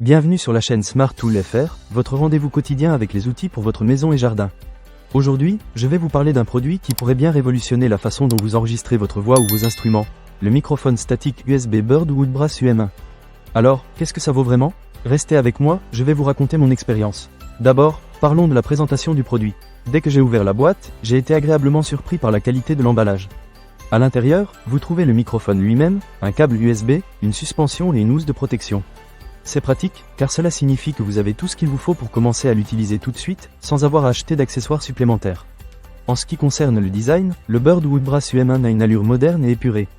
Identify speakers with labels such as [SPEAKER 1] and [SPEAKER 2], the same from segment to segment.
[SPEAKER 1] Bienvenue sur la chaîne Smart Tool FR, votre rendez-vous quotidien avec les outils pour votre maison et jardin. Aujourd'hui, je vais vous parler d'un produit qui pourrait bien révolutionner la façon dont vous enregistrez votre voix ou vos instruments, le microphone statique USB Bird Woodbrass UM1. Alors, qu'est-ce que ça vaut vraiment? Restez avec moi, je vais vous raconter mon expérience. D'abord, parlons de la présentation du produit. Dès que j'ai ouvert la boîte, j'ai été agréablement surpris par la qualité de l'emballage. À l'intérieur, vous trouvez le microphone lui-même, un câble USB, une suspension et une housse de protection. C'est pratique, car cela signifie que vous avez tout ce qu'il vous faut pour commencer à l'utiliser tout de suite, sans avoir à acheter d'accessoires supplémentaires. En ce qui concerne le design, le Bird Woodbrass UM1 a une allure moderne et épurée.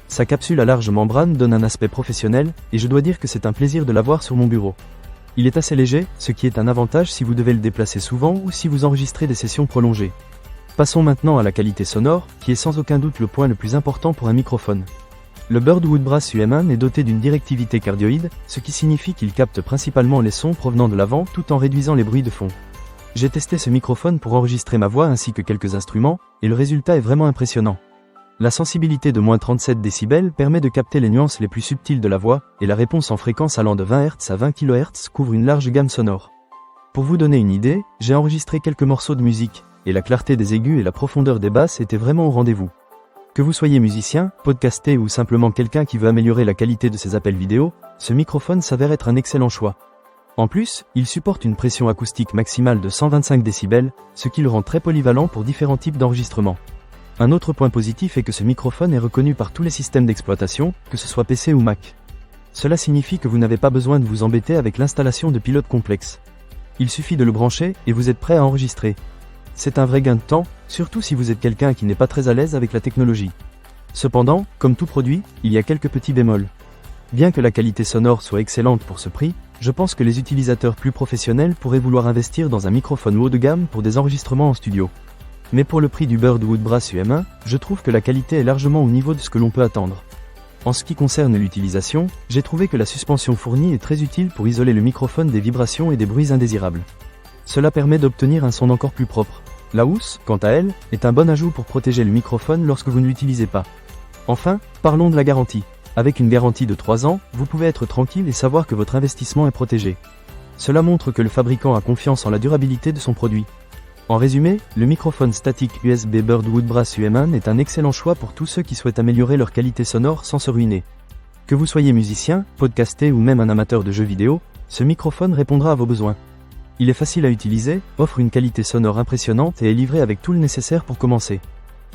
[SPEAKER 1] Sa capsule à large membrane donne un aspect professionnel, et je dois dire que c'est un plaisir de l'avoir sur mon bureau. Il est assez léger, ce qui est un avantage si vous devez le déplacer souvent ou si vous enregistrez des sessions prolongées. Passons maintenant à la qualité sonore, qui est sans aucun doute le point le plus important pour un microphone. Le Bird Woodbrass UM1 est doté d'une directivité cardioïde, ce qui signifie qu'il capte principalement les sons provenant de l'avant tout en réduisant les bruits de fond. J'ai testé ce microphone pour enregistrer ma voix ainsi que quelques instruments, et le résultat est vraiment impressionnant. La sensibilité de moins 37 décibels permet de capter les nuances les plus subtiles de la voix, et la réponse en fréquence allant de 20 Hz à 20 kHz couvre une large gamme sonore. Pour vous donner une idée, j'ai enregistré quelques morceaux de musique, et la clarté des aigus et la profondeur des basses étaient vraiment au rendez-vous. Que vous soyez musicien, podcasté ou simplement quelqu'un qui veut améliorer la qualité de ses appels vidéo, ce microphone s'avère être un excellent choix. En plus, il supporte une pression acoustique maximale de 125 décibels, ce qui le rend très polyvalent pour différents types d'enregistrements. Un autre point positif est que ce microphone est reconnu par tous les systèmes d'exploitation, que ce soit PC ou Mac. Cela signifie que vous n'avez pas besoin de vous embêter avec l'installation de pilotes complexes. Il suffit de le brancher et vous êtes prêt à enregistrer. C'est un vrai gain de temps, surtout si vous êtes quelqu'un qui n'est pas très à l'aise avec la technologie. Cependant, comme tout produit, il y a quelques petits bémols. Bien que la qualité sonore soit excellente pour ce prix, je pense que les utilisateurs plus professionnels pourraient vouloir investir dans un microphone haut de gamme pour des enregistrements en studio. Mais pour le prix du Bird Woodbrass UM1, je trouve que la qualité est largement au niveau de ce que l'on peut attendre. En ce qui concerne l'utilisation, j'ai trouvé que la suspension fournie est très utile pour isoler le microphone des vibrations et des bruits indésirables. Cela permet d'obtenir un son encore plus propre. La housse, quant à elle, est un bon ajout pour protéger le microphone lorsque vous ne l'utilisez pas. Enfin, parlons de la garantie. Avec une garantie de 3 ans, vous pouvez être tranquille et savoir que votre investissement est protégé. Cela montre que le fabricant a confiance en la durabilité de son produit. En résumé, le microphone statique USB Bird Woodbrass UM1 est un excellent choix pour tous ceux qui souhaitent améliorer leur qualité sonore sans se ruiner. Que vous soyez musicien, podcasté ou même un amateur de jeux vidéo, ce microphone répondra à vos besoins. Il est facile à utiliser, offre une qualité sonore impressionnante et est livré avec tout le nécessaire pour commencer.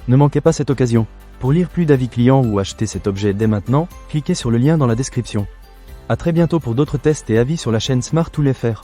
[SPEAKER 1] Ne manquez pas cette occasion. Pour lire plus d'avis clients ou acheter cet objet dès maintenant, cliquez sur le lien dans la description. À très bientôt pour d'autres tests et avis sur la chaîne Smart Tool FR.